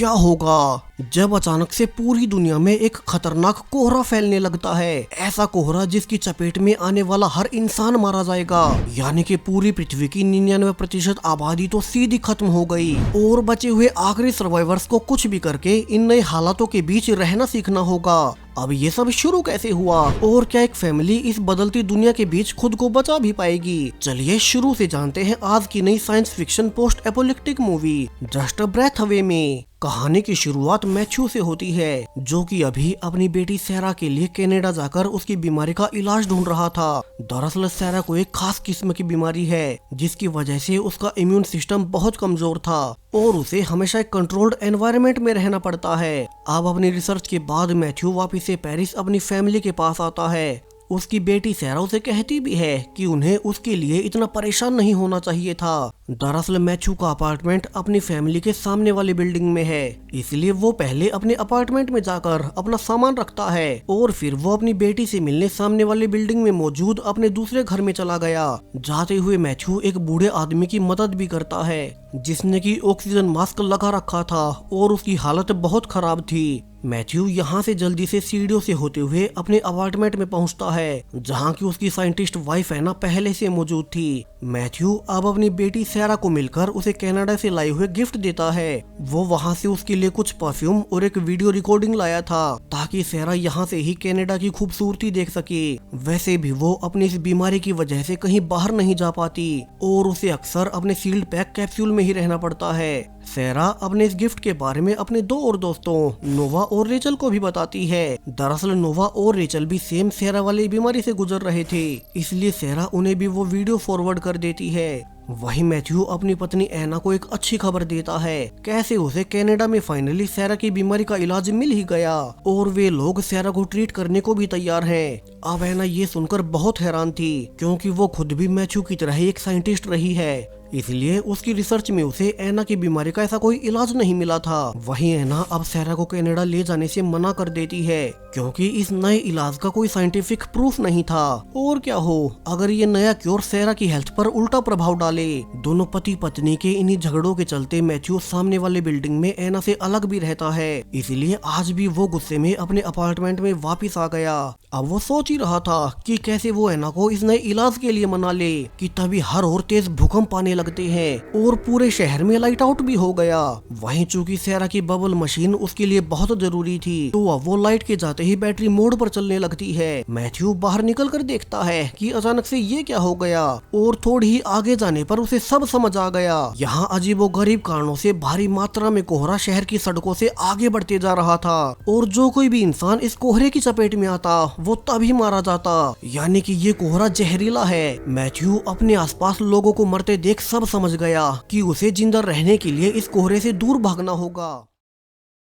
क्या होगा जब अचानक से पूरी दुनिया में एक खतरनाक कोहरा फैलने लगता है। ऐसा कोहरा जिसकी चपेट में आने वाला हर इंसान मारा जाएगा, यानी कि पूरी पृथ्वी की 99% आबादी तो सीधी खत्म हो गई और बचे हुए आखिरी सर्वाइवर्स को कुछ भी करके इन नए हालातों के बीच रहना सीखना होगा। अब ये सब शुरू कैसे हुआ और क्या एक फैमिली इस बदलती दुनिया के बीच खुद को बचा भी पाएगी? चलिए शुरू से जानते हैं आज की नई science fiction post apocalyptic movie just a breath away में। कहानी की शुरुआत मैथ्यू से होती है, जो कि अभी अपनी बेटी सैरा के लिए कनाडा जाकर उसकी बीमारी का इलाज ढूंढ रहा था। दरअसल सैरा को एक खास किस्म की बीमारी है, जिसकी वजह से उसका इम्यून सिस्टम बहुत कमजोर था और उसे हमेशा एक कंट्रोल्ड एनवायरनमेंट में रहना पड़ता है। अब अपनी रिसर्च के बाद मैथ्यू वापिस से पेरिस अपनी फैमिली के पास आता है। उसकी बेटी सैरा उसे कहती भी है कि उन्हें उसके लिए इतना परेशान नहीं होना चाहिए था। दरअसल मैथ्यू का अपार्टमेंट अपनी फैमिली के सामने वाली बिल्डिंग में है, इसलिए वो पहले अपने अपार्टमेंट में जाकर अपना सामान रखता है और फिर वो अपनी बेटी से मिलने सामने वाली बिल्डिंग में मौजूद अपने दूसरे घर में चला गया। जाते हुए मैथ्यू एक बूढ़े आदमी की मदद भी करता है, जिसने की ऑक्सीजन मास्क लगा रखा था और उसकी हालत बहुत खराब थी। मैथ्यू यहाँ से जल्दी से सीढ़ियों से होते हुए अपने अपार्टमेंट में पहुँचता है, जहाँ की उसकी साइंटिस्ट वाइफ है ना पहले से मौजूद थी। मैथ्यू अब अपनी बेटी सैरा को मिलकर उसे कनाडा से लाए हुए गिफ्ट देता है। वो वहाँ से उसके लिए कुछ परफ्यूम और एक वीडियो रिकॉर्डिंग लाया था, ताकि सैरा यहाँ से ही कनाडा की खूबसूरती देख सके। वैसे भी वो अपनी इस बीमारी की वजह से कहीं बाहर नहीं जा पाती और उसे अक्सर अपने सील्ड पैक कैप्सूल में ही रहना पड़ता है। सैरा अपने इस गिफ्ट के बारे में अपने दो और दोस्तों नोवा और रेचल को भी बताती है। दरअसल नोवा और रेचल भी सेम सैरा वाली बीमारी से गुजर रहे थे, इसलिए सैरा उन्हें भी वो वीडियो फॉरवर्ड कर देती है। वही मैथ्यू अपनी पत्नी एना को एक अच्छी खबर देता है, कैसे उसे कनाडा में फाइनली सैरा की बीमारी का इलाज मिल ही गया और वे लोग सैरा को ट्रीट करने को भी तैयार हैं। अब एना ये सुनकर बहुत हैरान थी, क्योंकि वो खुद भी मैथ्यू की तरह ही एक साइंटिस्ट रही है, इसलिए उसकी रिसर्च में उसे एना की बीमारी का ऐसा कोई इलाज नहीं मिला था। वहीं एना अब सैरा को कनाडा ले जाने से मना कर देती है, क्योंकि इस नए इलाज का कोई साइंटिफिक प्रूफ नहीं था। और क्या हो अगर ये नया क्योर सैरा की हेल्थ पर उल्टा प्रभाव डाले। दोनों पति पत्नी के इन्हीं झगड़ों के चलते मैथ्यू सामने वाले बिल्डिंग में एना से अलग भी रहता है, इसलिए आज भी वो गुस्से में अपने अपार्टमेंट में वापिस आ गया। अब वो सोच ही रहा था कि कैसे वो एना को इस नए इलाज के लिए मना ले, कि तभी हर ओर तेज भूकंप आने लगते हैं और पूरे शहर में लाइट आउट भी हो गया। वहीं चूंकि सैरा की बबल मशीन उसके लिए बहुत जरूरी थी, तो अब वो लाइट के जाते ही बैटरी मोड पर चलने लगती है। मैथ्यू बाहर निकल कर देखता है कि अचानक से ये क्या हो गया, और थोड़ी ही आगे जाने पर उसे सब समझ आ गया। यहाँ अजीबोगरीब कारणों से भारी मात्रा में कोहरा शहर की सड़कों से आगे बढ़ते जा रहा था, और जो कोई भी इंसान इस कोहरे की चपेट में आता वो तभी मारा जाता, यानी कि ये कोहरा जहरीला है। मैथ्यू अपने आसपास लोगों को मरते देख सब समझ गया कि उसे जिंदा रहने के लिए इस कोहरे से दूर भागना होगा।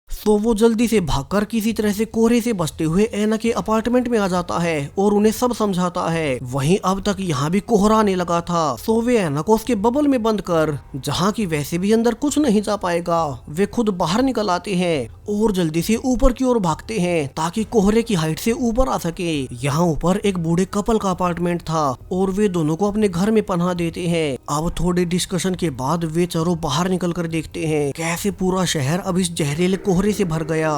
तो वो जल्दी से भागकर किसी तरह से कोहरे से बचते हुए एना के अपार्टमेंट में आ जाता है और उन्हें सब समझाता है। वहीं अब तक यहाँ भी कोहरा आने लगा था, तो वे एना को उसके बबल में बंद कर, जहाँ की वैसे भी अंदर कुछ नहीं जा पाएगा, वे खुद बाहर निकल आते हैं और जल्दी से ऊपर की ओर भागते हैं, ताकि कोहरे की हाइट से ऊपर आ सके। यहाँ ऊपर एक बूढ़े कपल का अपार्टमेंट था और वे दोनों को अपने घर में पनाह देते हैं। अब थोड़े डिस्कशन के बाद वे चारों बाहर निकल कर देखते हैं कैसे पूरा शहर अब इस जहरीले कोहरे से भर गया।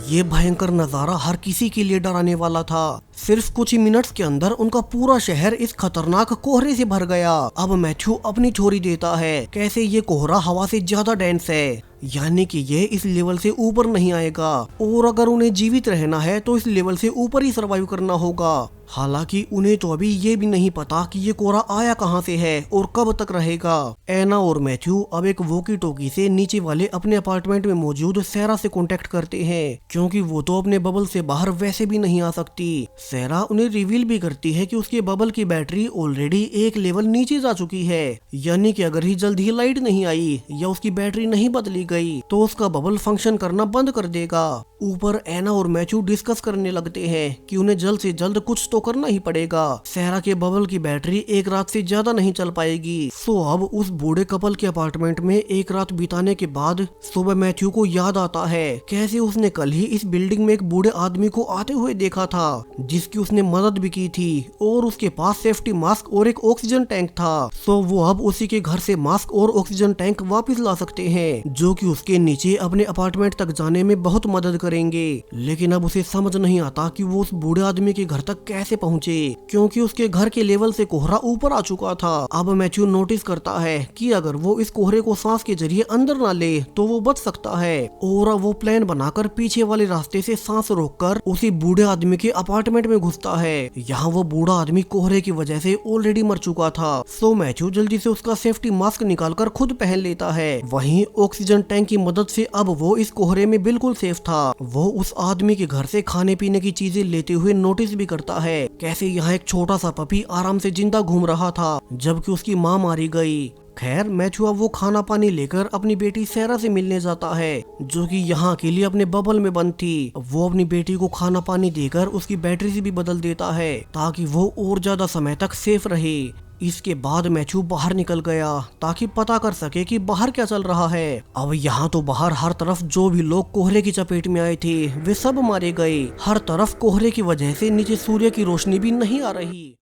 ये भयंकर नजारा हर किसी के लिए डराने वाला था। सिर्फ कुछ ही मिनट्स के अंदर उनका पूरा शहर इस खतरनाक कोहरे से भर गया। अब मैथ्यू अपनी थ्योरी देता है कैसे ये कोहरा हवा से ज्यादा डेंस है, यानी कि ये इस लेवल से ऊपर नहीं आएगा, और अगर उन्हें जीवित रहना है तो इस लेवल से ऊपर ही सरवाइव करना होगा। हालांकि उन्हें तो अभी ये भी नहीं पता कि ये कोहरा आया कहां से है और कब तक रहेगा। एना और मैथ्यू अब एक वॉकी टॉकी से नीचे वाले अपने अपार्टमेंट में मौजूद सैरा से कांटेक्ट करते हैं, क्योंकि वो तो अपने बबल से बाहर वैसे भी नहीं आ सकती। सैरा उन्हें रिवील भी करती है कि उसके बबल की बैटरी ऑलरेडी एक लेवल नीचे जा चुकी है, यानी कि अगर ही जल्द ही लाइट नहीं आई या उसकी बैटरी नहीं बदली गई तो उसका बबल फंक्शन करना बंद कर देगा। ऊपर एना और मैथ्यू डिस्कस करने लगते हैं कि उन्हें जल्द से जल्द कुछ तो करना ही पड़ेगा। सहरा के बबल की बैटरी एक रात से ज्यादा नहीं चल पाएगी। सो अब उस बूढ़े कपल के अपार्टमेंट में एक रात बिताने के बाद सुबह मैथ्यू को याद आता है कैसे उसने कल ही इस बिल्डिंग में एक बूढ़े आदमी को आते हुए देखा था जिसकी उसने मदद भी की थी और उसके पास सेफ्टी मास्क और एक ऑक्सीजन टैंक था। सो वो अब उसी के घर से मास्क और ऑक्सीजन टैंक वापस ला सकते हैं जो कि उसके नीचे अपने अपार्टमेंट तक जाने में बहुत मदद करेंगे। लेकिन अब उसे समझ नहीं आता कि वो उस बूढ़े आदमी के घर तक कैसे पहुंचे क्योंकि उसके घर के लेवल से कोहरा ऊपर आ चुका था। अब मैथ्यू नोटिस करता है कि अगर वो इस कोहरे को सांस के जरिए अंदर ना ले तो वो बच सकता है और अब वो प्लान बनाकर पीछे वाले रास्ते से सांस रोककर उसी बूढ़े आदमी के अपार्टमेंट में घुसता है। यहाँ वो बूढ़ा आदमी कोहरे की वजह से ऑलरेडी मर चुका था। सो मैथ्यू जल्दी से उसका सेफ्टी मास्क निकालकर खुद पहन लेता है। वहीं ऑक्सीजन टैंक की मदद से अब वो इस कोहरे में बिल्कुल सेफ था। वो उस आदमी के घर से खाने पीने की चीजें लेते हुए नोटिस भी करता है कैसे यहाँ एक छोटा सा पपी आराम से जिंदा घूम रहा था जबकि उसकी माँ मारी गई। खैर मैथ्यू अब वो खाना पानी लेकर अपनी बेटी सहरा से मिलने जाता है जो कि यहाँ के लिए अपने बबल में बंद थी। वो अपनी बेटी को खाना पानी देकर उसकी बैटरी से भी बदल देता है ताकि वो और ज्यादा समय तक सेफ रहे। इसके बाद मैथ्यू बाहर निकल गया ताकि पता कर सके कि बाहर क्या चल रहा है। अब यहाँ तो बाहर हर तरफ जो भी लोग कोहरे की चपेट में आए थे वे सब मारे गए। हर तरफ कोहरे की वजह से नीचे सूर्य की रोशनी भी नहीं आ रही।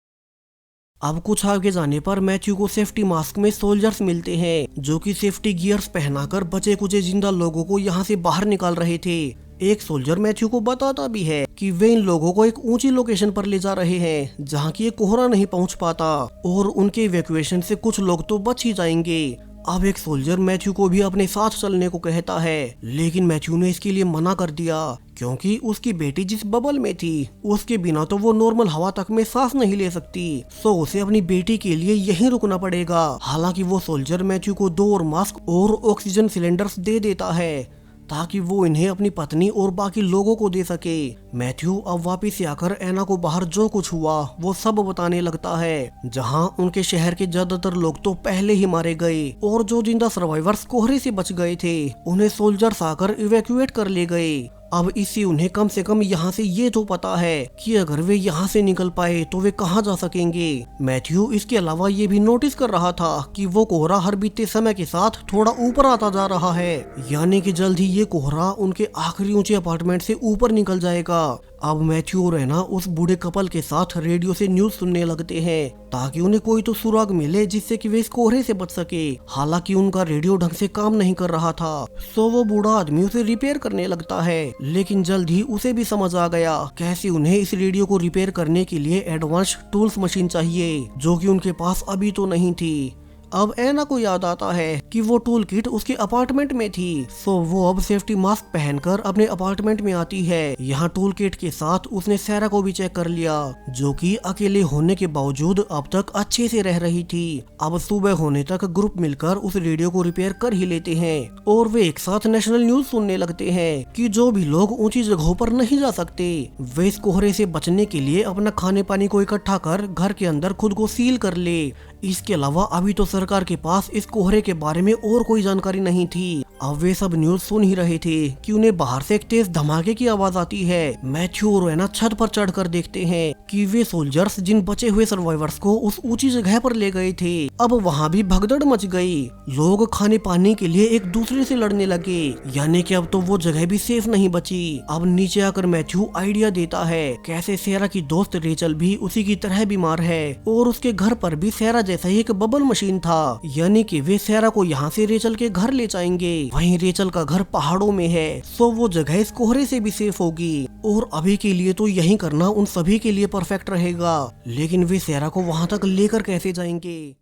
अब कुछ आगे जाने पर मैथ्यू को सेफ्टी मास्क में सोल्जर्स मिलते हैं जो कि सेफ्टी गियर्स पहनाकर बचे कुचे जिंदा लोगों को यहाँ से बाहर निकाल रहे थे। एक सोल्जर मैथ्यू को बताता भी है कि वे इन लोगों को एक ऊंची लोकेशन पर ले जा रहे हैं जहाँ की ये कोहरा नहीं पहुँच पाता और उनके इवैक्यूएशन से कुछ लोग तो बच ही जाएंगे। अब एक सोल्जर मैथ्यू को भी अपने साथ चलने को कहता है लेकिन मैथ्यू ने इसके लिए मना कर दिया क्योंकि उसकी बेटी जिस बबल में थी उसके बिना तो वो नॉर्मल हवा तक में सांस नहीं ले सकती। सो उसे अपनी बेटी के लिए यहीं रुकना पड़ेगा। हालांकि वो सोल्जर मैथ्यू को 2 और मास्क और ऑक्सीजन सिलेंडर्स दे देता है ताकि वो इन्हें अपनी पत्नी और बाकी लोगों को दे सके। मैथ्यू अब वापिस आकर एना को बाहर जो कुछ हुआ वो सब बताने लगता है जहां उनके शहर के ज्यादातर लोग तो पहले ही मारे गए और जो जिंदा सर्वाइवर्स कोहरे से बच गए थे उन्हें सोल्जर्स आकर इवैक्यूएट कर ले गए। अब इससे उन्हें कम से कम यहाँ से ये तो पता है कि अगर वे यहाँ से निकल पाए तो वे कहाँ जा सकेंगे। मैथ्यू इसके अलावा ये भी नोटिस कर रहा था कि वो कोहरा हर बीते समय के साथ थोड़ा ऊपर आता जा रहा है यानी कि जल्द ही ये कोहरा उनके आखिरी ऊंचे अपार्टमेंट से ऊपर निकल जाएगा। अब मैथ्यू और एना उस बूढ़े कपल के साथ रेडियो से न्यूज सुनने लगते हैं ताकि उन्हें कोई तो सुराग मिले जिससे कि वे इस कोहरे से बच सके। हालांकि उनका रेडियो ढंग से काम नहीं कर रहा था सो वो बूढ़ा आदमी उसे रिपेयर करने लगता है लेकिन जल्द ही उसे भी समझ आ गया कैसे उन्हें इस रेडियो को रिपेयर करने के लिए एडवांस टूल्स मशीन चाहिए जो कि उनके पास अभी तो नहीं थी। अब एना को याद आता है कि वो टूल किट उसके अपार्टमेंट में थी। सो वो अब सेफ्टी मास्क पहनकर अपने अपार्टमेंट में आती है। यहाँ टूल किट के साथ उसने सहरा को भी चेक कर लिया जो कि अकेले होने के बावजूद अब तक अच्छे से रह रही थी। अब सुबह होने तक ग्रुप मिलकर उस रेडियो को रिपेयर कर ही लेते हैं और वे एक साथ नेशनल न्यूज सुनने लगते हैं कि जो भी लोग ऊंची जगहों पर नहीं जा सकते वे इस कोहरे से बचने के लिए अपना खाने पानी को इकट्ठा कर घर के अंदर खुद को सील कर ले। इसके अलावा अभी तो सरकार के पास इस कोहरे के बारे में और कोई जानकारी नहीं थी। अब वे सब न्यूज सुन ही रहे थे कि उन्हें बाहर से एक तेज धमाके की आवाज आती है। मैथ्यू और एना छत पर चढ़कर देखते हैं कि वे सोल्जर्स जिन बचे हुए सर्वाइवर्स को उस ऊंची जगह पर ले गए थे अब वहाँ भी भगदड़ मच गई। लोग खाने पानी के लिए एक दूसरे से लड़ने लगे यानी कि अब तो वो जगह भी सेफ नहीं बची। अब नीचे आकर मैथ्यू आइडिया देता है कैसे सहरा की दोस्त रेचल भी उसी की तरह बीमार है और उसके घर पर भी सहरा जैसा ही एक बबल मशीन था यानी कि वे सहरा को यहाँ से रेचल के घर ले जाएंगे। वहीं रेचल का घर पहाड़ों में है सो वो जगह इस कोहरे से भी सेफ होगी और अभी के लिए तो यही करना उन सभी के लिए परफेक्ट रहेगा। लेकिन वे सहरा को वहाँ तक लेकर कैसे जाएंगे?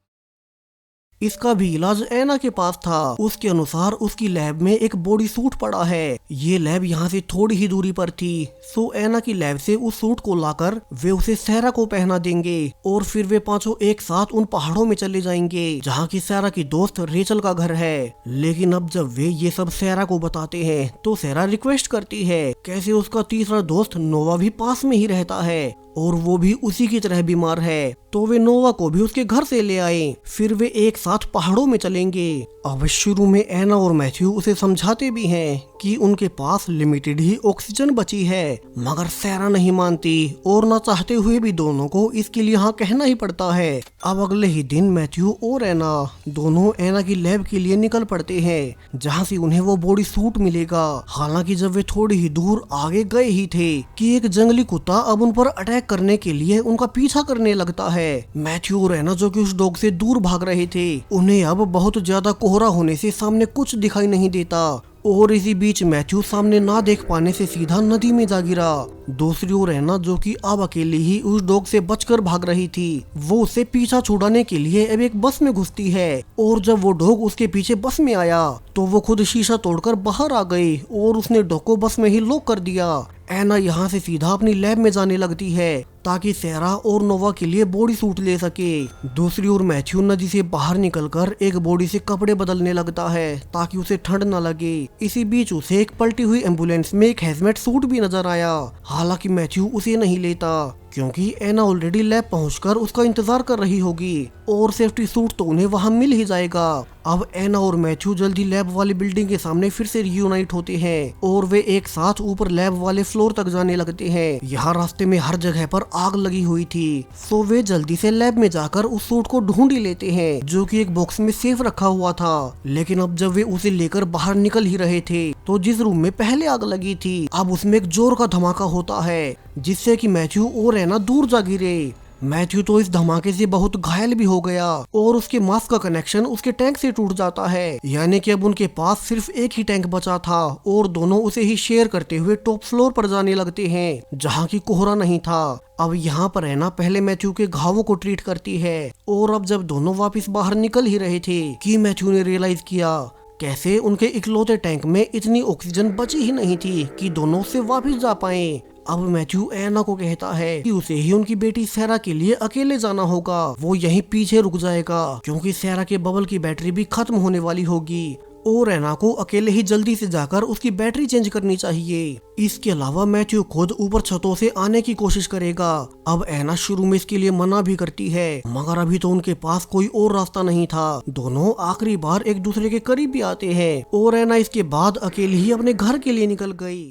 इसका भी इलाज एना के पास था। उसके अनुसार उसकी लैब में एक बॉडी सूट पड़ा है। ये लैब यहाँ से थोड़ी ही दूरी पर थी सो एना की लैब से उस सूट को लाकर वे उसे सहरा को पहना देंगे और फिर वे पांचों एक साथ उन पहाड़ों में चले जाएंगे जहाँ की सहरा की दोस्त रेचल का घर है। लेकिन अब जब वे ये सब सहरा को बताते हैं तो सहरा रिक्वेस्ट करती है कैसे उसका तीसरा दोस्त नोवा भी पास में ही रहता है और वो भी उसी की तरह बीमार है तो वे नोवा को भी उसके घर से ले आए फिर वे एक साथ पहाड़ों में चलेंगे। अब शुरू में एना और मैथ्यू उसे समझाते भी हैं कि उनके पास लिमिटेड ही ऑक्सीजन बची है। मगर सैरा नहीं मानती और न चाहते हुए भी दोनों को इसके लिए हाँ कहना ही पड़ता है। अब अगले ही दिन मैथ्यू और एना दोनों एना की लैब के लिए निकल पड़ते हैं, जहाँ से उन्हें वो बॉडी सूट मिलेगा। हालांकि जब वे थोड़ी ही दूर आगे गए ही थे कि एक जंगली कुत्ता अब उन पर अटैक करने के लिए उनका पीछा करने लगता है। मैथ्यू और एना जो कि उस डॉग से दूर भाग रहे थे, उन्हें अब बहुत ज्यादा कोहरा होने से सामने कुछ दिखाई नहीं देता और इसी बीच मैथ्यू सामने ना देख पाने से सीधा नदी में जा गिरा। दूसरी ओर एना जो कि अब अकेली ही उस डॉग से बचकर भाग रही थी, वो उसे पीछा छुड़ाने के लिए अब एक बस में घुसती है और जब वो डॉग उसके पीछे बस में आया तो वो खुद शीशा तोड़कर बाहर आ गई और उसने डॉग को बस में ही लॉक कर दिया। एना यहाँ से सीधा अपनी लैब में जाने लगती है ताकि सैरा और नोवा के लिए बॉडी सूट ले सके। दूसरी ओर मैथ्यू नदी से बाहर निकलकर एक बॉडी से कपड़े बदलने लगता है ताकि उसे ठंड न लगे। इसी बीच उसे एक पलटी हुई एम्बुलेंस में एक हैजमेट सूट भी नजर आया। हालांकि मैथ्यू उसे नहीं लेता क्योंकि एना ऑलरेडी लैब पहुंचकर उसका इंतजार कर रही होगी और सेफ्टी सूट तो उन्हें वहां मिल ही जाएगा। अब एना और मैथ्यू जल्दी लैब वाली बिल्डिंग के सामने फिर से रियूनाइट होते हैं और वे एक साथ ऊपर लैब वाले फ्लोर तक जाने लगते हैं। यहाँ रास्ते में हर जगह पर आग लगी हुई थी, सो वे जल्दी से लैब में जाकर उस सूट को ढूंढ ही लेते हैं जो कि एक बॉक्स में सेफ रखा हुआ था। लेकिन अब जब वे उसे लेकर बाहर निकल ही रहे थे तो जिस रूम में पहले आग लगी थी अब उसमें एक जोर का धमाका होता है, जिससे कि मैथ्यू और एना दूर जा गिरे। मैथ्यू तो इस धमाके से बहुत घायल भी हो गया और उसके मास्क का कनेक्शन उसके टैंक से टूट जाता है। यानी कि अब उनके पास सिर्फ एक ही टैंक बचा था और दोनों उसे ही शेयर करते हुए टॉप फ्लोर पर जाने लगते हैं जहाँ की कोहरा नहीं था। अब यहाँ पर एना पहले मैथ्यू के घावों को ट्रीट करती है और अब जब दोनों वापस बाहर निकल ही रहे थे कि मैथ्यू ने रियलाइज किया कैसे उनके इकलौते टैंक में इतनी ऑक्सीजन बची ही नहीं थी कि दोनों उससे वापस जा पाए। अब मैथ्यू एना को कहता है कि उसे ही उनकी बेटी सैरा के लिए अकेले जाना होगा, वो यहीं पीछे रुक जाएगा क्योंकि सैरा के बबल की बैटरी भी खत्म होने वाली होगी और एना को अकेले ही जल्दी से जाकर उसकी बैटरी चेंज करनी चाहिए। इसके अलावा मैथ्यू खुद ऊपर छतों से आने की कोशिश करेगा। अब एना शुरू में इसके लिए मना भी करती है मगर अभी तो उनके पास कोई और रास्ता नहीं था। दोनों आखिरी बार एक दूसरे के करीब भी आते हैं और एना इसके बाद अकेली ही अपने घर के लिए निकल गई।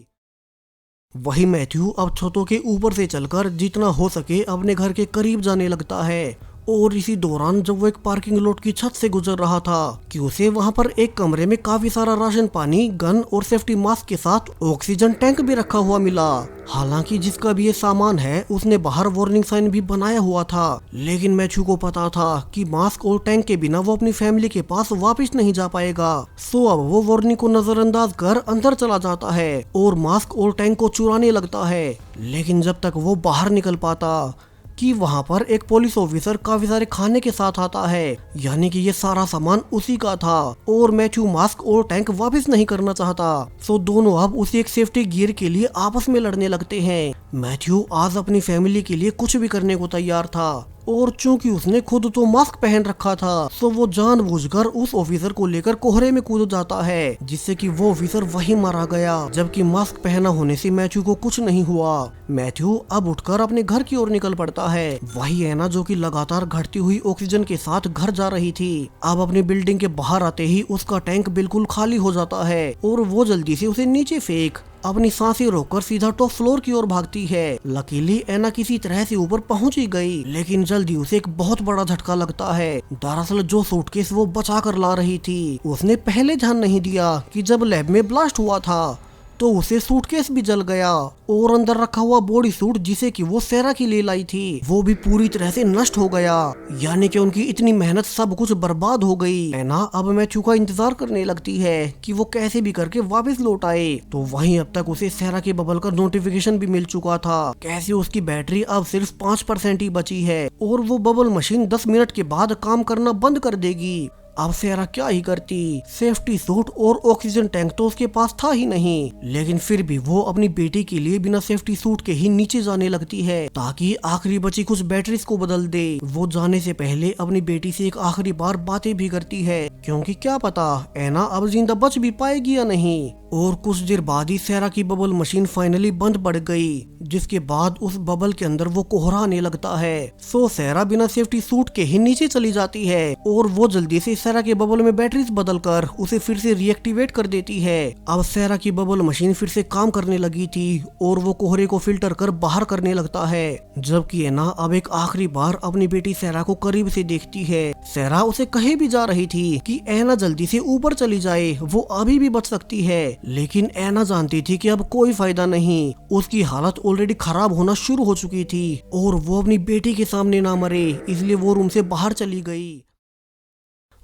वही मैथ्यू अब छतों के ऊपर से चलकर जितना हो सके अपने घर के करीब जाने लगता है और इसी दौरान जब वो एक पार्किंग लॉट की छत से गुजर रहा था कि उसे वहां पर एक कमरे में काफी सारा राशन पानी, गन और सेफ्टी मास्क के साथ ऑक्सीजन टैंक भी रखा हुआ मिला। हालांकि जिसका भी ये सामान है उसने बाहर वार्निंग साइन भी बनाया हुआ था, लेकिन मैथ्यू को पता था कि मास्क और टैंक के बिना वो अपनी फैमिली के पास वापस नहीं जा पाएगा। सो अब वो वार्निंग को नजरअंदाज कर अंदर चला जाता है और मास्क और टैंक को चुराने लगता है। लेकिन जब तक वो बाहर निकल पाता कि वहाँ पर एक पुलिस ऑफिसर काफी सारे खाने के साथ आता है, यानी कि ये सारा सामान उसी का था और मैथ्यू मास्क और टैंक वापस नहीं करना चाहता। सो दोनों अब उसी एक सेफ्टी गियर के लिए आपस में लड़ने लगते हैं। मैथ्यू आज अपनी फैमिली के लिए कुछ भी करने को तैयार था और चूंकि उसने खुद तो मास्क पहन रखा था तो वो जानबूझकर उस ऑफिसर को लेकर कोहरे में कूद जाता है, जिससे कि वो ऑफिसर वहीं मारा गया। जबकि मास्क पहना होने से मैथ्यू को कुछ नहीं हुआ। मैथ्यू अब उठकर अपने घर की ओर निकल पड़ता है। वही एना जो कि लगातार घटती हुई ऑक्सीजन के साथ घर जा रही थी, अब अपनी बिल्डिंग के बाहर आते ही उसका टैंक बिल्कुल खाली हो जाता है और वो जल्दी से उसे नीचे फेंक अपनी सांसें रोककर सीधा टॉप फ्लोर की ओर भागती है। लकीली एना किसी तरह से ऊपर पहुंच ही गई, लेकिन जल्दी उसे एक बहुत बड़ा झटका लगता है। दरअसल जो सूटकेस वो बचा कर ला रही थी उसने पहले ध्यान नहीं दिया कि जब लैब में ब्लास्ट हुआ था तो उसे सूटकेस भी जल गया और अंदर रखा हुआ बॉडी सूट जिसे कि वो सैरा के लिए लाई थी वो भी पूरी तरह से नष्ट हो गया। यानी कि उनकी इतनी मेहनत सब कुछ बर्बाद हो गई। एना अब मैथ्यू का इंतजार करने लगती है कि वो कैसे भी करके वापस लौट आए। तो वहीं अब तक उसे सैरा के बबल का नोटिफिकेशन भी मिल चुका था कैसे उसकी बैटरी अब सिर्फ 5% ही बची है और वो बबल मशीन 10 मिनट के बाद काम करना बंद कर देगी। अब सैरा क्या ही करती, सेफ्टी सूट और ऑक्सीजन टैंक तो उसके पास था ही नहीं, लेकिन फिर भी वो अपनी बेटी के लिए बिना सेफ्टी सूट के ही नीचे जाने लगती है ताकि आखिरी बची कुछ बैटरीज को बदल दे। वो जाने से पहले अपनी बेटी से एक आखिरी बार बातें भी करती है क्योंकि क्या पता एना अब जिंदा बच भी पाएगी या नहीं। और कुछ देर बाद ही सैरा की बबल मशीन फाइनली बंद पड़ गई, जिसके बाद उस बबल के अंदर वो कोहरा आने लगता है। सो सैरा बिना सेफ्टी सूट के ही नीचे चली जाती है और वो जल्दी से सैरा के बबल में बैटरीज बदलकर उसे फिर से रिएक्टिवेट कर देती है। अब सैरा की बबल मशीन फिर से काम करने लगी थी और वो कोहरे को फिल्टर कर बाहर करने लगता है, जबकि एना अब एक आखिरी बार अपनी बेटी सैरा को करीब से देखती है। सैरा उसे कहे भी जा रही थी कि एना जल्दी से ऊपर चली जाए, वो अभी भी बच सकती है, लेकिन एना जानती थी कि अब कोई फायदा नहीं। उसकी हालत ऑलरेडी खराब होना शुरू हो चुकी थी और वो अपनी बेटी के सामने ना मरे, इसलिए वो रूम से बाहर चली गई।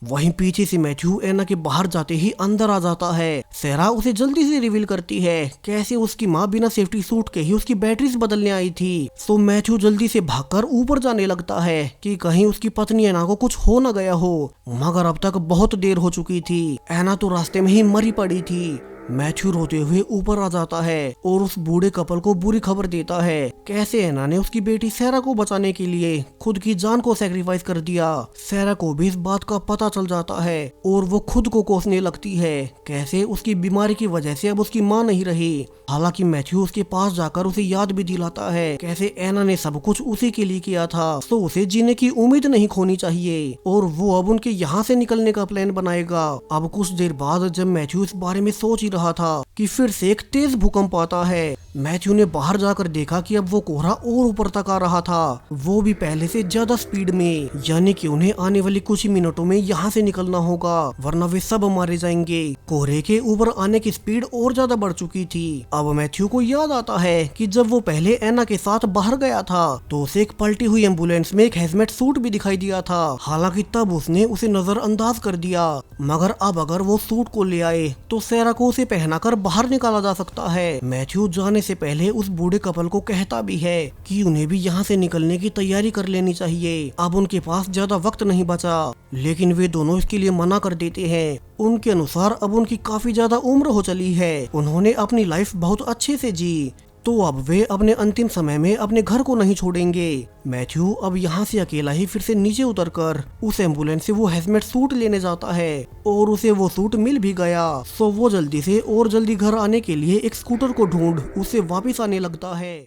वहीं पीछे से मैथ्यू एना के बाहर जाते ही अंदर आ जाता है। सैरा उसे जल्दी से रिवील करती है कैसे उसकी माँ बिना सेफ्टी सूट के ही उसकी बैटरीज बदलने आई थी। सो मैथ्यू जल्दी से भागकर ऊपर जाने लगता है कि कहीं उसकी पत्नी एना को कुछ हो न गया हो, मगर अब तक बहुत देर हो चुकी थी। एना तो रास्ते में ही मरी पड़ी थी। मैथ्यू रोते हुए ऊपर आ जाता है और उस बूढ़े कपल को बुरी खबर देता है कैसे एना ने उसकी बेटी सैरा को बचाने के लिए खुद की जान को सैक्रिफाइस कर दिया। सैरा को भी इस बात का पता चल जाता है और वो खुद को कोसने लगती है कैसे उसकी बीमारी की वजह से अब उसकी माँ नहीं रही। हालांकि मैथ्यू उसके पास जाकर उसे याद भी दिलाता है कैसे एना ने सब कुछ उसी के लिए किया था, तो उसे जीने की उम्मीद नहीं खोनी चाहिए और वो अब उनके यहाँ से निकलने का प्लान बनाएगा। अब कुछ देर बाद जब मैथ्यू इस बारे में सोच ही रहा था कि फिर से एक तेज भूकंप आता है। मैथ्यू ने बाहर जाकर देखा कि अब वो कोहरा और ऊपर तक आ रहा था, वो भी पहले से ज्यादा स्पीड में, यानी कि उन्हें आने वाली कुछ ही मिनटों में यहाँ से निकलना होगा वरना वे सब मारे जाएंगे। कोहरे के ऊपर आने की स्पीड और ज्यादा बढ़ चुकी थी। अब मैथ्यू को याद आता है कि जब वो पहले एना के साथ बाहर गया था तो उसे एक पलटी हुई एम्बुलेंस में एक हेलमेट सूट भी दिखाई दिया था। हालांकि तब उसने उसे नजरअंदाज कर दिया, मगर अब अगर वो सूट को ले आए तो सैरा को उसे पहनाकर बाहर निकाला जा सकता है। मैथ्यू जाने से पहले उस बूढ़े कपल को कहता भी है कि उन्हें भी यहाँ से निकलने की तैयारी कर लेनी चाहिए, अब उनके पास ज्यादा वक्त नहीं बचा। लेकिन वे दोनों इसके लिए मना कर देते हैं। उनके अनुसार अब उनकी काफी ज्यादा उम्र हो चली है, उन्होंने अपनी लाइफ बहुत अच्छे से जी, तो अब वे अपने अंतिम समय में अपने घर को नहीं छोड़ेंगे। मैथ्यू अब यहाँ से अकेला ही फिर से नीचे उतरकर उस एम्बुलेंस से वो हेलमेट सूट लेने जाता है और उसे वो सूट मिल भी गया। सो वो जल्दी से और जल्दी घर आने के लिए एक स्कूटर को ढूंढ उसे वापस आने लगता है।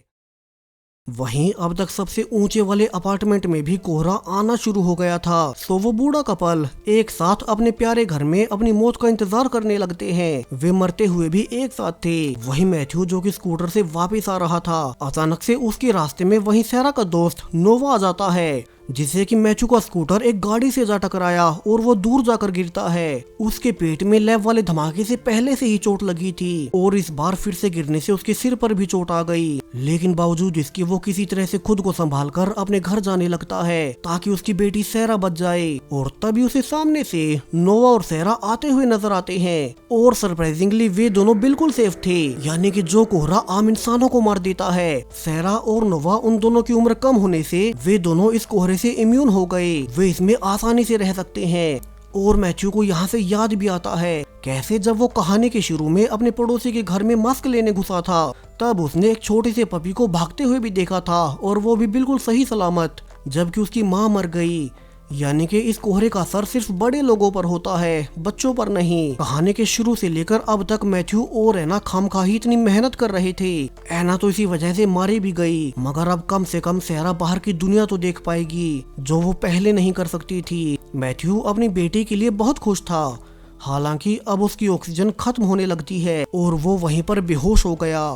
वहीं अब तक सबसे ऊंचे वाले अपार्टमेंट में भी कोहरा आना शुरू हो गया था। सो वो बूढ़ा कपल एक साथ अपने प्यारे घर में अपनी मौत का इंतजार करने लगते हैं। वे मरते हुए भी एक साथ थे। वहीं मैथ्यू जो कि स्कूटर से वापस आ रहा था, अचानक से उसके रास्ते में वहीं सैरा का दोस्त नोवा आ जाता है, जिसे कि मैथ्यू का स्कूटर एक गाड़ी से जा टकराया और वो दूर जाकर गिरता है। उसके पेट में लैब वाले धमाके से पहले से ही चोट लगी थी और इस बार फिर से गिरने से उसके सिर पर भी चोट आ गई, लेकिन बावजूद इसके वो किसी तरह से खुद को संभालकर अपने घर जाने लगता है ताकि उसकी बेटी सैरा बच जाए। और तभी उसे सामने से नोवा और सैरा आते हुए नजर आते हैं और सरप्राइजिंगली वे दोनों बिल्कुल सेफ थे, यानी कि जो कोहरा आम इंसानों को मार देता है। सैरा और नोवा, उन दोनों की उम्र कम होने से वे दोनों इस कोहरे से इम्यून हो गए, वे इसमें आसानी से रह सकते हैं। और मैथ्यू को यहाँ से याद भी आता है कैसे जब वो कहानी के शुरू में अपने पड़ोसी के घर में मास्क लेने घुसा था, तब उसने एक छोटे से पपी को भागते हुए भी देखा था और वो भी बिल्कुल सही सलामत, जबकि उसकी माँ मर गई। यानी कि इस कोहरे का असर सिर्फ बड़े लोगों पर होता है, बच्चों पर नहीं। कहानी के शुरू से लेकर अब तक मैथ्यू और एना खामखाही इतनी मेहनत कर रहे थे। एना तो इसी वजह से मारी भी गई, मगर अब कम से कम सैरा बाहर की दुनिया तो देख पाएगी, जो वो पहले नहीं कर सकती थी। मैथ्यू अपनी बेटी के लिए बहुत खुश था। हालांकि अब उसकी ऑक्सीजन खत्म होने लगती है और वो वहीं पर बेहोश हो गया।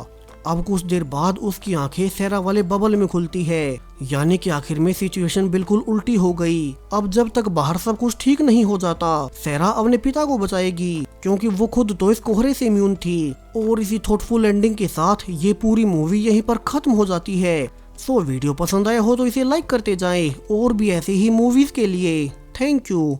अब कुछ देर बाद उसकी आंखें सैरा वाले बबल में खुलती है, यानी कि आखिर में सिचुएशन बिल्कुल उल्टी हो गई। अब जब तक बाहर सब कुछ ठीक नहीं हो जाता, सैरा अपने पिता को बचाएगी, क्योंकि वो खुद तो इस कोहरे से इम्यून थी। और इसी थॉटफुल एंडिंग के साथ ये पूरी मूवी यहीं पर खत्म हो जाती है। सो वीडियो पसंद आया हो तो इसे लाइक करते जाएं और भी ऐसे ही मूवीज के लिए। Thank you.